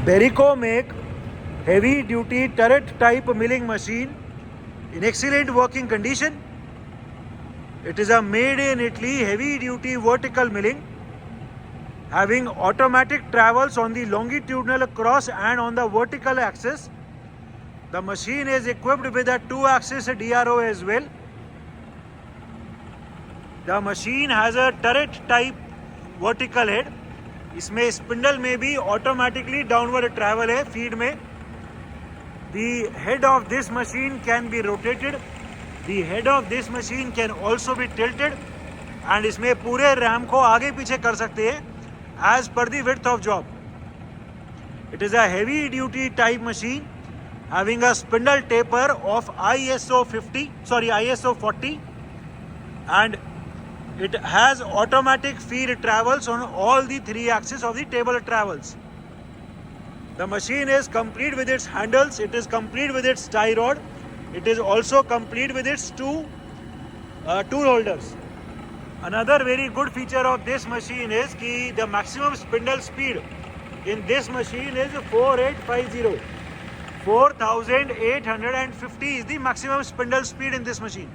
Berico make heavy duty turret type milling machine in excellent working condition. It is a made in Italy heavy duty vertical milling having automatic travels on the longitudinal cross and on the vertical axis. The machine is equipped with a 2-axis DRO as well. The machine has a turret type vertical head. इसमें spindle में भी automatically downward travel है feed में. The head of this machine can be rotated. The head of this machine can also be tilted. And इसमें पूरे RAM को आगे पीछे कर सकते हैं as per the width of job. It is a heavy duty type machine having a spindle taper of ISO 40, and it has automatic feed travels on all the 3 axes of the table travels. The machine is complete with its handles, it is complete with its tie rod, it is also complete with its 2 tool holders. Another very good feature of this machine is that the maximum spindle speed in this machine is 4850. 4850 is the maximum spindle speed in this machine.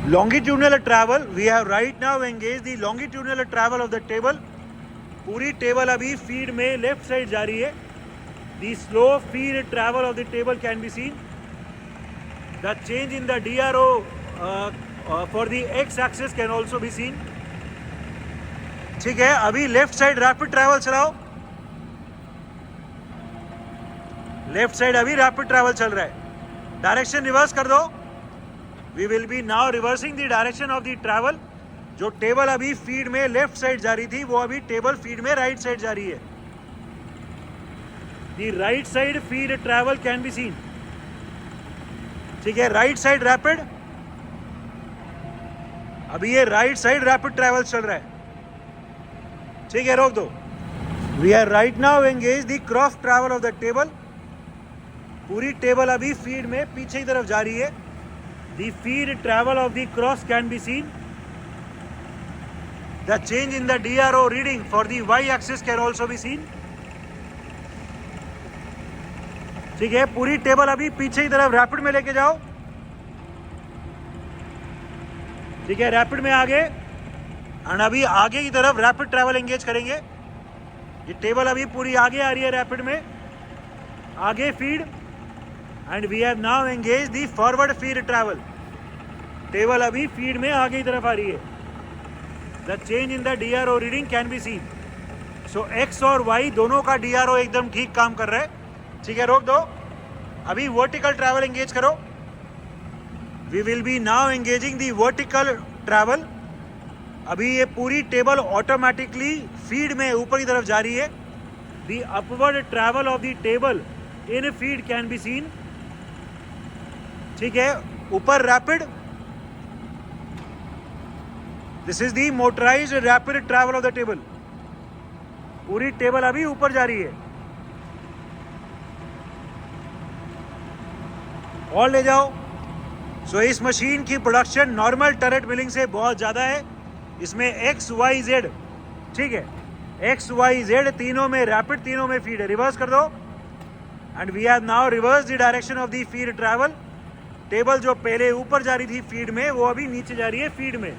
Longitudinal travel, we have right now engaged the longitudinal travel of the table. पूरी table अभी feed में left side जा रही है. The slow feed travel of the table can be seen. The change in the DRO for the x-axis can also be seen. ठीक है, अभी left side rapid travel चलाओ. लेफ्ट साइड अभी rapid travel चल रहा है. डायरेक्शन रिवर्स कर दो. We will be now reversing the direction of the travel. जो टेबल अभी फीड में लेफ्ट साइड जा रही थी वो अभी टेबल फीड में राइट साइड जा रही है. The right side feed travel can be seen. ठीक है, राइट साइड रैपिड. अभी ये राइट साइड रैपिड ट्रैवल चल रहा है. ठीक है, रोक दो. We are right now engaged the cross travel of the table. पूरी टेबल अभी फीड में पीछे की तरफ जा रही है. The feed travel of the cross can be seen. The change in the DRO reading for the y-axis can also be seen. ठीक है, पूरी टेबल अभी पीछे की तरफ रैपिड में लेके जाओ. ठीक है, रैपिड में आगे. और अभी आगे की तरफ रैपिड ट्रैवल एंगेज करेंगे. ये टेबल अभी पूरी आगे आ रही है रैपिड में. आगे feed. And we have now engage the forward feed travel. Table अभी फीड में आगे की तरफ आ रही है. The change in the DRO reading can be seen. So X और वाई दोनों का DRO एकदम ठीक काम कर रहा है. ठीक है, रोक दो. अभी वर्टिकल ट्रैवल एंगेज करो. We will be now engaging the vertical travel. अभी ये पूरी टेबल ऑटोमेटिकली फीड में ऊपर की तरफ जा रही है. The upward travel of the table in feed can be scene. ठीक है, ऊपर rapid. This is the motorised rapid travel of the table. पूरी टेबल अभी ऊपर जा रही है. और ले जाओ. सो इस मशीन की प्रोडक्शन नॉर्मल टरेट मिलिंग से बहुत ज़्यादा है. इसमें XYZ, ठीक है, XYZ तीनों में रैपिड, तीनों में फीड है. रिवर्स कर दो. And we have now reverse the direction of the feed travel. Table जो पहले ऊपर जा रही थी फीड में वो अभी नीचे जा रही है फीड में.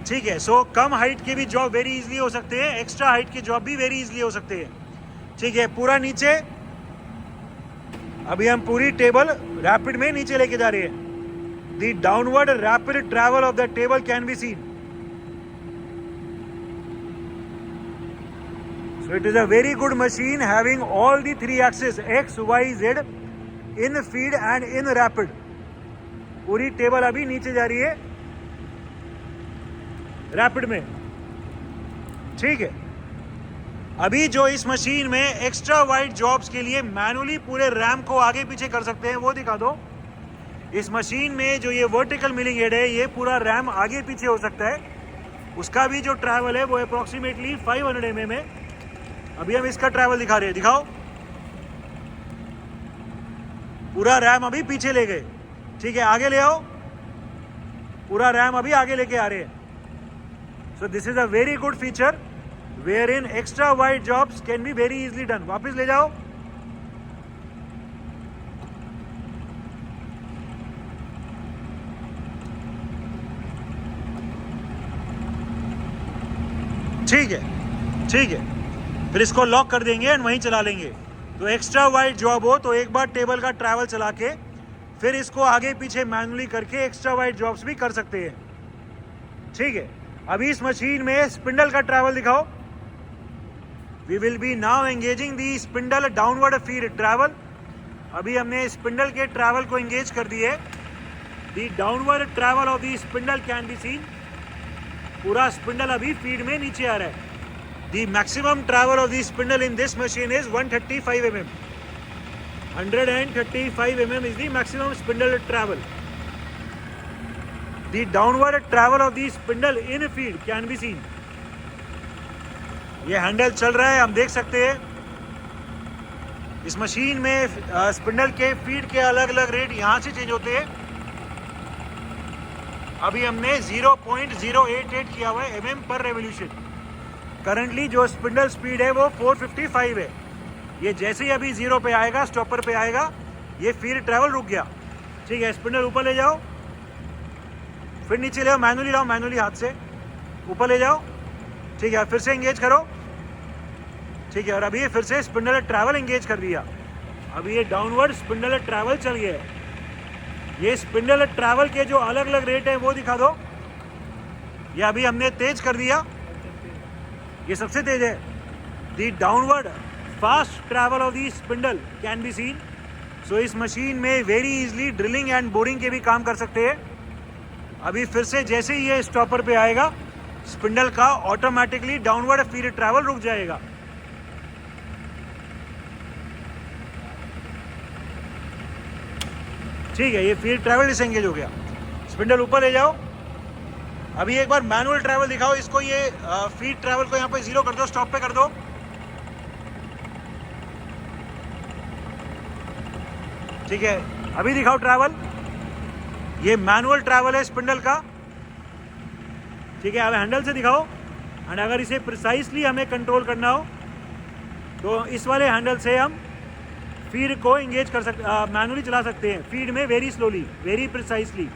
ठीक है, सो कम हाइट के भी जॉब वेरी इजीली हो सकते हैं. एक्स्ट्रा हाइट के जॉब भी वेरी इजीली हो सकते हैं. ठीक है, पूरा नीचे. अभी हम पूरी टेबल रैपिड में नीचे लेके जा रहे हैं. The downward rapid travel of the table can be seen. So it is a very good machine having all the 3 axes X, Y, Z in feed and in rapid. पूरी table अभी नीचे जा रही है रैपिड में. ठीक है, अभी जो इस मशीन में एक्स्ट्रा वाइड जॉब्स के लिए मैनुअली पूरे रैम को आगे पीछे कर सकते हैं वो दिखा दो. इस मशीन में जो ये वर्टिकल मिलिंग हेड है ये पूरा रैम आगे पीछे हो सकता है. उसका भी जो ट्रैवल है वो अप्रोक्सीमेटली 500 mm है. अभी हम इसका ट्रैवल दिखा रहे हैं. दिखाओ. पूरा रैम अभी पीछे ले गए. ठीक है, आगे ले आओ. पूरा रैम अभी आगे लेके आ रहे हैं. So this is a very good feature wherein extra wide jobs can be very easily done. वापस ले जाओ. ठीक है, ठीक है. फिर इसको लॉक कर देंगे एंड वहीं चला लेंगे. तो एक्स्ट्रा वाइड जॉब हो तो एक बार टेबल का ट्रैवल चला के फिर इसको आगे पीछे मैनुअली करके एक्स्ट्रा वाइड जॉब्स भी कर सकते हैं. ठीक है. अभी इस मशीन में स्पिंडल का ट्रैवल दिखाओ. We will be now engaging the spindle downward feed travel. अभी हमने स्पिंडल के ट्रैवल को एंगेज कर दिए. The downward travel of the spindle can be seen. पूरा स्पिंडल अभी फीड में नीचे आ रहा है. The maximum travel of the spindle in this machine is 135 mm. 135 mm is the maximum spindle travel. The downward travel of the spindle in feed can be seen. ये handle चल रहा है, हम देख सकते हैं. इस मशीन में स्पिंडल के फीड के अलग अलग रेट यहाँ से चेंज होते हैं. अभी हमने 0.088 किया हुआ है mm पर रेवोल्यूशन. करंटली जो स्पिंडल स्पीड है वो 455 है. ये जैसे ही अभी 0 पे आएगा, स्टॉपर पे आएगा, ये फीड ट्रैवल रुक गया. ठीक है. स्पिंडल ऊपर ले जाओ, फिर नीचे ले आओ. मैनुअली लाओ, मैनुअली हाथ से ऊपर ले जाओ. ठीक है. फिर से एंगेज करो. ठीक है. और अभी ये फिर से स्पिंडल ट्रैवल एंगेज कर दिया. अभी ये डाउनवर्ड स्पिंडल ट्रैवल चल गया है. ये स्पिंडल ट्रैवल के जो अलग अलग रेट है वो दिखा दो. ये अभी हमने तेज कर दिया. ये सबसे तेज है. The downward fast travel of the spindle can be seen. So इस मशीन में very easily drilling and boring के भी काम कर सकते हैं. अभी फिर से जैसे ही ये स्टॉपर पे आएगा, स्पिंडल का ऑटोमेटिकली डाउनवर्ड फीड ट्रैवल रुक जाएगा. ठीक है. ये फीड ट्रैवल डिसएंगेज हो गया. स्पिंडल ऊपर ले जाओ. अभी एक बार मैनुअल ट्रैवल दिखाओ इसको. ये फीड ट्रैवल को यहाँ पे 0 कर दो, स्टॉप पे कर दो. ठीक है. अभी दिखाओ ट्रैवल. ये मैनुअल ट्रैवल है स्पिंडल का. ठीक है. अब हैंडल से दिखाओ. एंड अगर इसे प्रिसाइसली हमें कंट्रोल करना हो तो इस वाले हैंडल से हम फीड को एंगेज कर सकते, मैनुअली चला सकते हैं. फीड में very slowly, very precisely.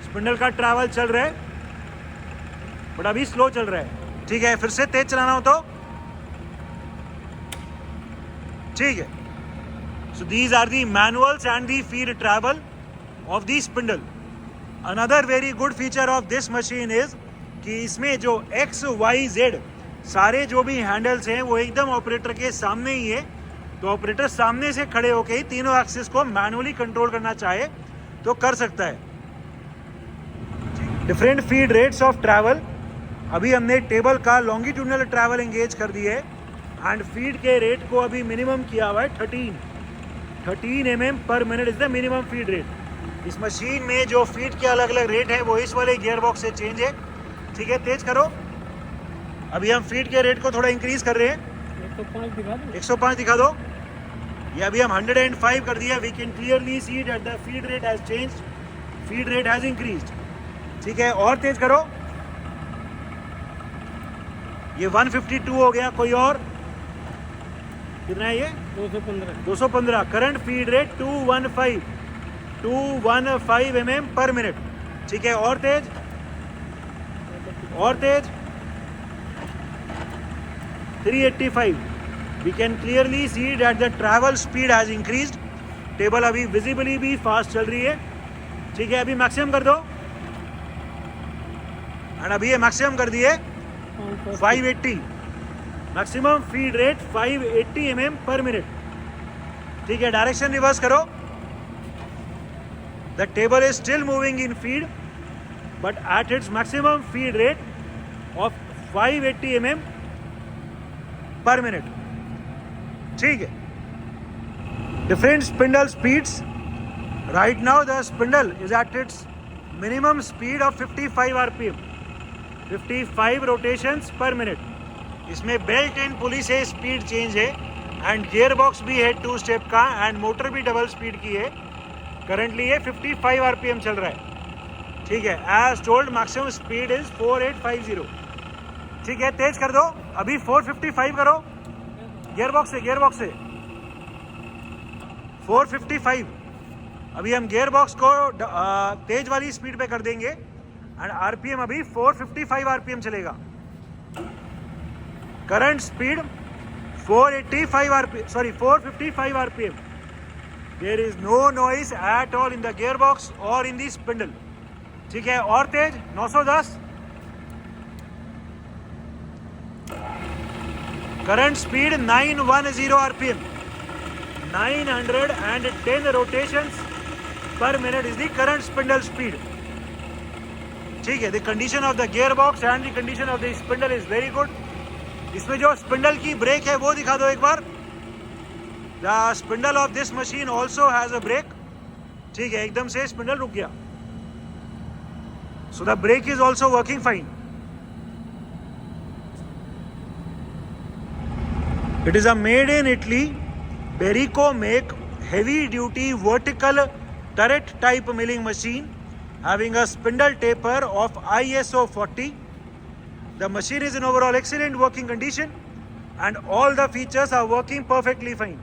Spindle का ट्रैवल चल रहा है बट अभी स्लो चल रहा है. ठीक है. फिर से तेज चलाना हो तो. ठीक है. So these are the manuals and the feed travel of the spindle. Another very good feature of this machine is कि इसमें जो XYZ सारे जो भी हैंडल्स हैं वो एकदम ऑपरेटर के सामने ही है. तो ऑपरेटर सामने से खड़े होकर ही तीनों एक्सिस को मैनुअली कंट्रोल करना चाहे तो कर सकता है. Different feed rates of travel. अभी हमने टेबल का लॉन्गिट्यूडनल ट्रैवल एंगेज कर दिए है एंड फीड के रेट को अभी मिनिमम किया हुआ है 13 mm per minute is the minimum feed rate. इस मशीन में जो फीड के अलग अलग रेट है वो इस वाले गियर बॉक्स से चेंज है. ठीक है. तेज करो. अभी हम फीड के रेट को थोड़ा इंक्रीज कर रहे हैं. 105 दिखा दो. ये अभी हम 105 कर दिया. We can clearly see that the feed rate has changed. Feed rate has increased. ठीक है. और तेज करो. ये 152 हो गया. कोई और कितना है ये? 215. Current feed rate 215 mm per minute. ठीक है. और तेज, और तेज. 385. We can clearly see that the travel speed has increased. Table अभी विजिबली भी फास्ट चल रही है. ठीक है. अभी मैक्सिमम कर दो. एंड अभी ये मैक्सिमम कर दिए 580. Maximum feed rate 580 mm per minute. ठीक है. डायरेक्शन रिवर्स करो. The table is still moving in feed but at its maximum feed rate of 580 mm per minute. ठीक है. Different spindle speeds. Right now the spindle is at its minimum speed of 55 RPM, 55 rotations पर minute. इसमें belt in पुली से speed change है and gear box भी है 2 step का and motor भी डबल स्पीड की है. करंटली ये 55 RPM चल रहा है. ठीक है, as told maximum speed is 4850। ठीक है, तेज कर दो, अभी 455 करो, गियरबॉक्स से 455। अभी हम गियरबॉक्स को तेज वाली स्पीड पे कर देंगे एंड आरपीएम अभी 455 आरपीएम चलेगा। Current speed 455 RPM. There is no noise at all in the gearbox और इन द स्पिंडल। ठीक है, और तेज 910। Current speed 910 RPM. 910 rotations per minute is the current spindle speed. ठीक है, the condition of the gearbox and the condition of the spindle is very good. इसमें जो spindle की ब्रेक है वो दिखा दो एक बार। The spindle of this machine also has a brake. ठीक है, एकदम से स्पिंडल रुक गया। So the brake is also working fine. It is a made in Italy Berico make heavy duty vertical turret type milling machine having a spindle taper of ISO 40. The machine is in overall excellent working condition and all the features are working perfectly fine.